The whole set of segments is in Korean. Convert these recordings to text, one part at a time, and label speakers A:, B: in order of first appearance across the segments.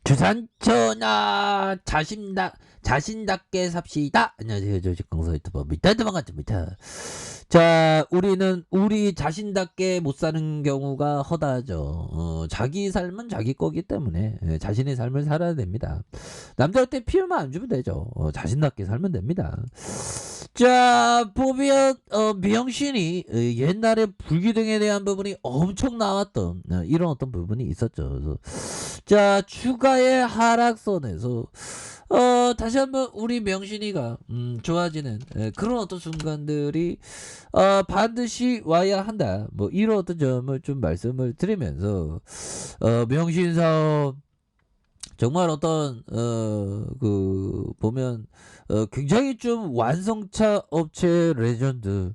A: 주산천하 자신답게 삽시다. 안녕하세요. 조직강사 유튜버 밑에도 반갑습니다. 자, 우리는 우리 자신답게 못 사는 경우가 허다하죠. 자기 삶은 자기 거기 때문에 자신의 삶을 살아야 됩니다. 남들한테 피해만 안 주면 되죠. 자신답게 살면 됩니다. 자, 보면 미영신이 옛날에 불기둥에 대한 부분이 엄청 나왔던 이런 어떤 부분이 있었죠. 그래서 자, 주가의 하락선에서 다시 한번 우리 명신이가 좋아지는 그런 어떤 순간들이 반드시 와야 한다. 뭐 이런 어떤 점을 좀 말씀을 드리면서 명신사업 정말 어떤 그 보면 굉장히 좀 완성차 업체 레전드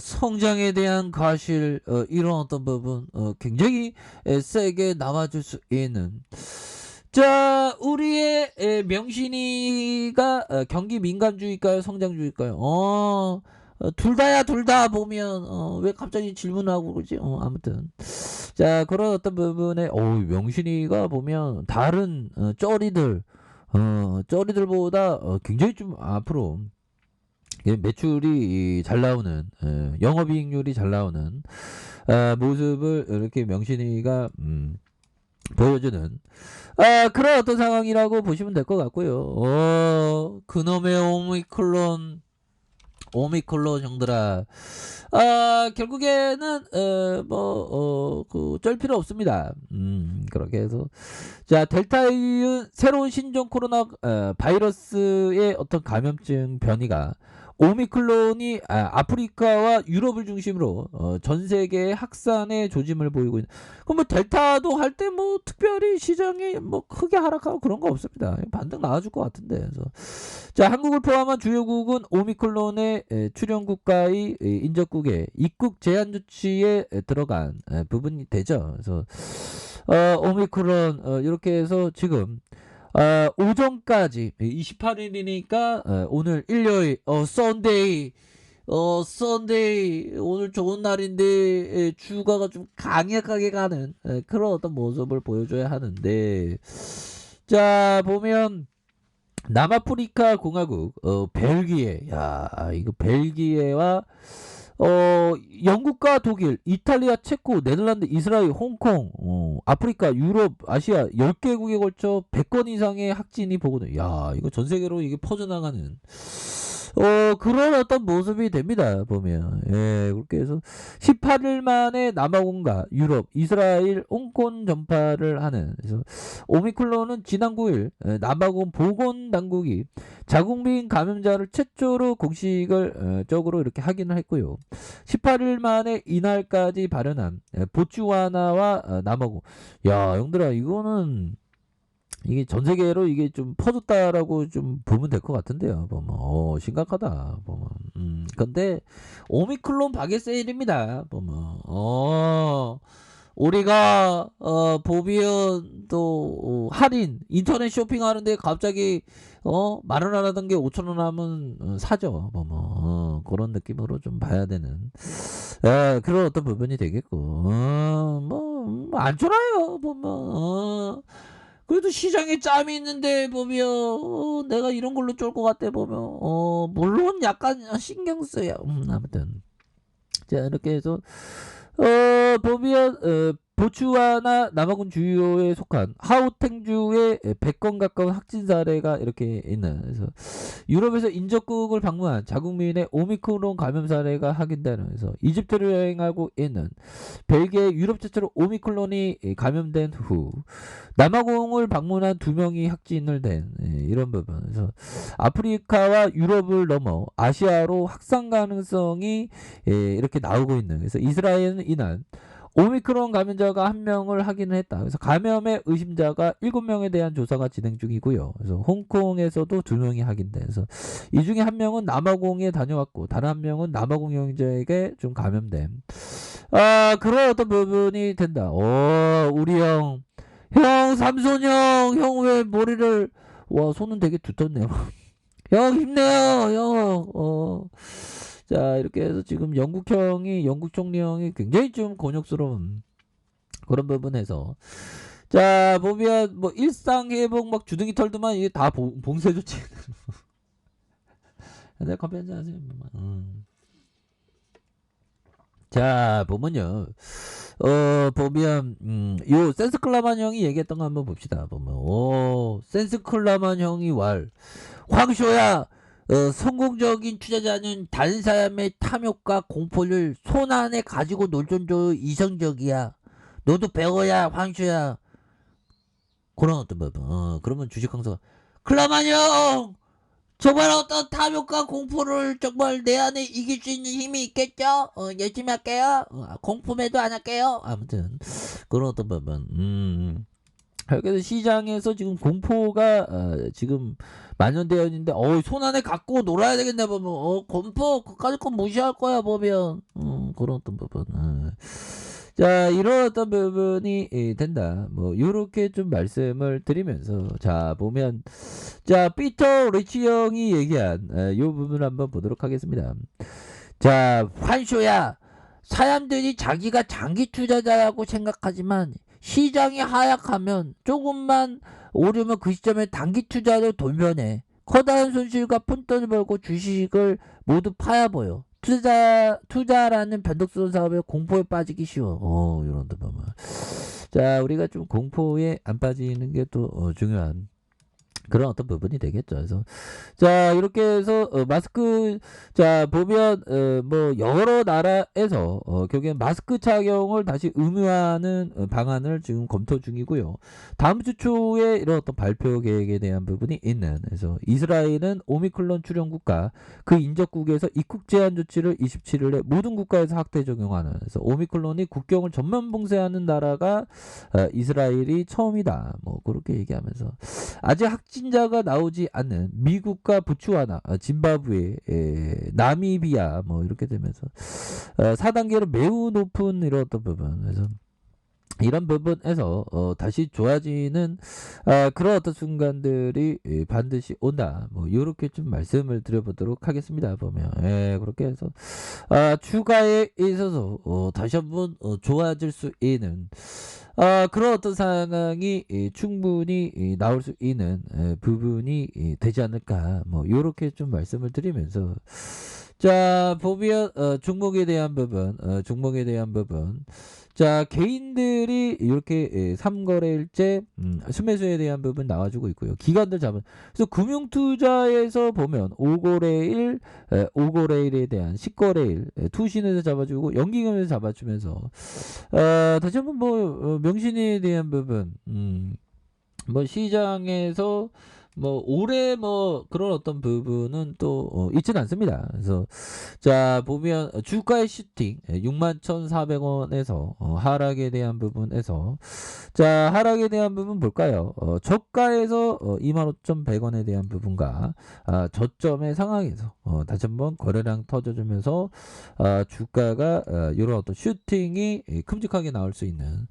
A: 성장에 대한 과실 이런 어떤 부분 굉장히 세게 나와줄 수 있는 자 우리의 명신이가 경기 민감주의일까요 성장주의일까요 둘 다야 둘 다 보면 왜 갑자기 질문하고 그러지 아무튼 자 그런 어떤 부분에 명신이가 보면 다른 쩌리들보다 굉장히 좀 앞으로 매출이 잘 나오는 영업이익률이 잘 나오는 모습을 이렇게 명신이가 보여주는 그런 어떤 상황이라고 보시면 될 것 같고요. 그놈의 오미클론 형들아 결국에는 쩔 필요 없습니다. 그렇게 해서 자 델타이은 새로운 신종 코로나 바이러스의 어떤 감염증 변이가 오미클론이 아프리카와 유럽을 중심으로 전 세계의 확산의 조짐을 보이고 있는. 그럼 뭐 델타도 할 때 뭐 특별히 시장이 뭐 크게 하락하고 그런 거 없습니다. 반등 나와줄 것 같은데. 그래서 자 한국을 포함한 주요국은 오미클론의 출현 국가의 인접국에 입국 제한 조치에 들어간 부분이 되죠. 그래서 오미크론 이렇게 해서 지금 오전까지 28일이니까 오늘 일요일 썬데이 오늘 좋은 날인데 주가가 좀 강력하게 가는 그런 어떤 모습을 보여줘야 하는데 자 보면 남아프리카 공화국 벨기에 이거 벨기에와 영국과 독일, 이탈리아, 체코, 네덜란드, 이스라엘, 홍콩, 아프리카, 유럽, 아시아 10개국에 걸쳐 100건 이상의 확진이 보고는 이거 전 세계로 이게 퍼져나가는 그런 어떤 모습이 됩니다. 보면 그렇게 해서 18일 만에 남아공과 유럽, 이스라엘, 홍콩 전파를 하는 그래서 오미클론은 지난 9일 남아공 보건당국이 자국민 감염자를 최초로 공식을 적으로 이렇게 확인을 했고요. 18일 만에 이날까지 발현한 보츠와나와 남아공 형들아 이거는 이게 전 세계로 이게 좀 퍼졌다라고 좀 보면 될 것 같은데요. 보면 심각하다. 보면 근데 오미클론 박애 세일입니다. 보면 우리가 보비언 또 할인 인터넷 쇼핑하는데 갑자기 10,000원 하던 게 5,000원 하면 사죠. 보면 그런 느낌으로 좀 봐야 되는 그런 어떤 부분이 되겠고 뭐 안 쫄아요. 보면 그래도 시장에 짬이 있는데 보면 내가 이런 걸로 쫄 것 같아 보면 물론 약간 신경 쓰여 아무튼 자 이렇게 해서 보면 보츠와나 남아공 주요에 속한 하우텐주의 100건 가까운 확진 사례가 이렇게 있는 그래서 유럽에서 인접국을 방문한 자국민의 오미크론 감염 사례가 확인되는 그래서 이집트를 여행하고 있는 벨기에 유럽 최초로 오미크론이 감염된 후 남아공을 방문한 2명이 확진을 된 이런 부분 그래서 아프리카와 유럽을 넘어 아시아로 확산 가능성이 이렇게 나오고 있는 그래서 이스라엘은 이날 오미크론 감염자가 1명을 확인을 했다. 그래서 감염의 의심자가 7명에 대한 조사가 진행 중이고요. 그래서 홍콩에서도 2명이 확인돼서 이 중에 1명은 남아공에 다녀왔고 다른 1명은 남아공 여행자에게 좀 감염된 그런 어떤 부분이 된다. 우리 형 삼손 형 왜 머리를 손은 되게 두텁네요. 형 힘내요 형 자 이렇게 해서 지금 영국 총리 형이 굉장히 좀 곤욕스러운 그런 부분에서 자, 보면 뭐 일상 회복 막 주둥이 털더만 이게 다 봉쇄 조치. 네, 커피 한잔 하세요. 자, 보면요. 보면, 요, 센스클라만 형이 얘기했던 거 한번 봅시다. 보면, 센스클라만 형이 황쇼야, 성공적인 투자자는 다른 사람의 탐욕과 공포를 손 안에 가지고 놀 정도로 이성적이야. 너도 배워야, 황쇼야. 그런 어떤 부분. 그러면 주식 강사가, 클라만 형! 정말 어떤 탐욕과 공포를 정말 내 안에 이길 수 있는 힘이 있겠죠? 열심히 할게요. 공포매도 안 할게요. 아무튼 그런 어떤 부분. 그래서 시장에서 지금 공포가 지금 만연되어 있는데 손 안에 갖고 놀아야 되겠네 보면 공포 그까짓 건 무시할 거야 보면 그런 어떤 부분. 자, 이런 어떤 부분이 된다. 뭐 요렇게 좀 말씀을 드리면서 자, 보면 자, 피터 리치 형이 얘기한 요 부분 한번 보도록 하겠습니다. 자, 환쇼야. 사람들이 자기가 장기 투자자라고 생각하지만 시장이 하락하면 조금만 오르면 그 시점에 단기 투자로 돌변해. 커다란 손실과 푼돈을 벌고 주식을 모두 파야보여. 투자라는 변덕스러운 사업에 공포에 빠지기 쉬워. 이런 데 보면. 자, 우리가 좀 공포에 안 빠지는 게 또 중요한 그런 어떤 부분이 되겠죠. 그래서 자, 이렇게 해서 마스크 자, 보면 뭐 여러 나라에서 결국엔 마스크 착용을 다시 의무화하는 방안을 지금 검토 중이고요. 다음 주 초에 이런 어떤 발표 계획에 대한 부분이 있는. 그래서 이스라엘은 오미클론 출현국가 그 인접국에서 입국 제한 조치를 27일에 모든 국가에서 확대 적용하는. 그래서 오미클론이 국경을 전면 봉쇄하는 나라가 이스라엘이 처음이다. 뭐 그렇게 얘기하면서 아직 확진자가 나오지 않는 미국과 부츠와나, 짐바브웨, 나미비아 뭐 이렇게 되면서 4단계로 매우 높은 이런 어떤 부분. 그래서 이런 부분에서 다시 좋아지는 그런 어떤 순간들이 반드시 온다. 뭐 이렇게 좀 말씀을 드려보도록 하겠습니다. 보면 그렇게 해서 주가에 있어서 다시 한번 좋아질 수 있는 그런 어떤 상황이 충분히 나올 수 있는 부분이 되지 않을까. 뭐 이렇게 좀 말씀을 드리면서 자, 보면 종목에 대한 부분, 자, 개인들이 이렇게 3거래일째 순매수에 대한 부분 나와주고 있고요. 기관들 잡은. 그래서 금융투자에서 보면 5거래일, 5거래일에 대한 10거래일, 투신에서 잡아주고 연기금에서 잡아주면서 다시 한번 뭐 명신에 대한 부분, 뭐 시장에서 뭐 올해 뭐 그런 어떤 부분은 또 있지는 않습니다. 그래서 자, 보면 주가의 슈팅 61,400원에서 하락에 대한 부분에서 자, 하락에 대한 부분 볼까요? 저가에서 25,100원에 대한 부분과 저점의 상황에서 다시 한번 거래량 터져주면서 주가가 이런 어떤 슈팅이 큼직하게 나올 수 있는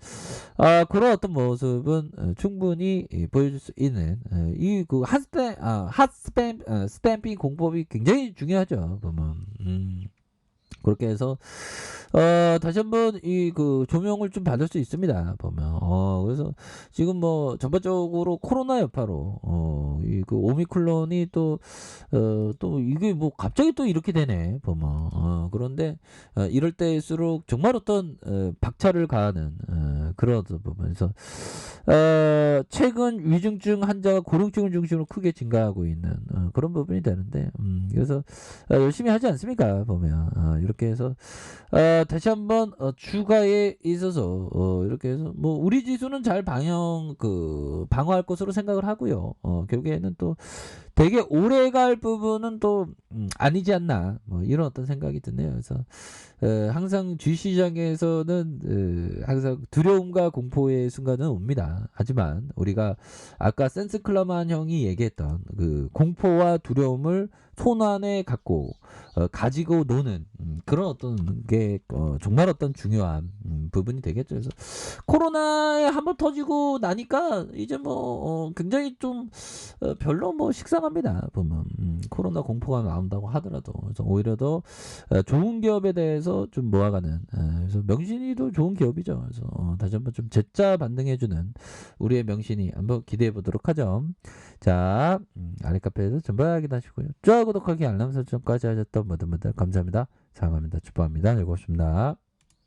A: 그런 어떤 모습은 충분히 보여줄 수 있는 이 그 스탬핑 공법이 굉장히 중요하죠. 보면 그렇게 해서 다시 한번 이 그 조명을 좀 받을 수 있습니다. 보면 그래서 지금 뭐 전반적으로 코로나 여파로 이 그 오미클론이 또 이게 뭐 갑자기 또 이렇게 되네. 보면 그런데 이럴 때일수록 정말 어떤 박차를 가하는 그런 부분에서 최근 위중증 환자가 고령층을 중심으로 크게 증가하고 있는 그런 부분이 되는데 그래서 열심히 하지 않습니까? 보면 이렇게 해서 다시 한번 주가에 있어서 이렇게 해서 뭐 우리 지수는 잘 방어할 것으로 생각을 하고요. 결국에는 또 되게 오래 갈 부분은 또 아니지 않나 뭐 이런 어떤 생각이 드네요. 그래서 항상 주시장에서는 항상 두려움과 공포의 순간은 옵니다. 하지만 우리가 아까 센스클라만 형이 얘기했던 그 공포와 두려움을 손 안에 가지고 노는 그런 어떤 게 정말 어떤 중요한 부분이 되겠죠. 그래서 코로나에 한번 터지고 나니까 이제 뭐 굉장히 좀 별로 뭐 식상한 불안합니다. 보면 코로나 공포가 나온다고 하더라도 그래서 오히려 더 좋은 기업에 대해서 좀 모아가는 그래서 명신이도 좋은 기업이죠. 그래서 다시 한번 좀 재짜 반등해주는 우리의 명신이 한번 기대해 보도록 하죠. 자, 아래카페에서 전부 확인하시고요. 좋아요, 구독하기, 알람 설정까지 하셨던 모든 분들 감사합니다. 사랑합니다. 축복합니다. 즐거웠습니다.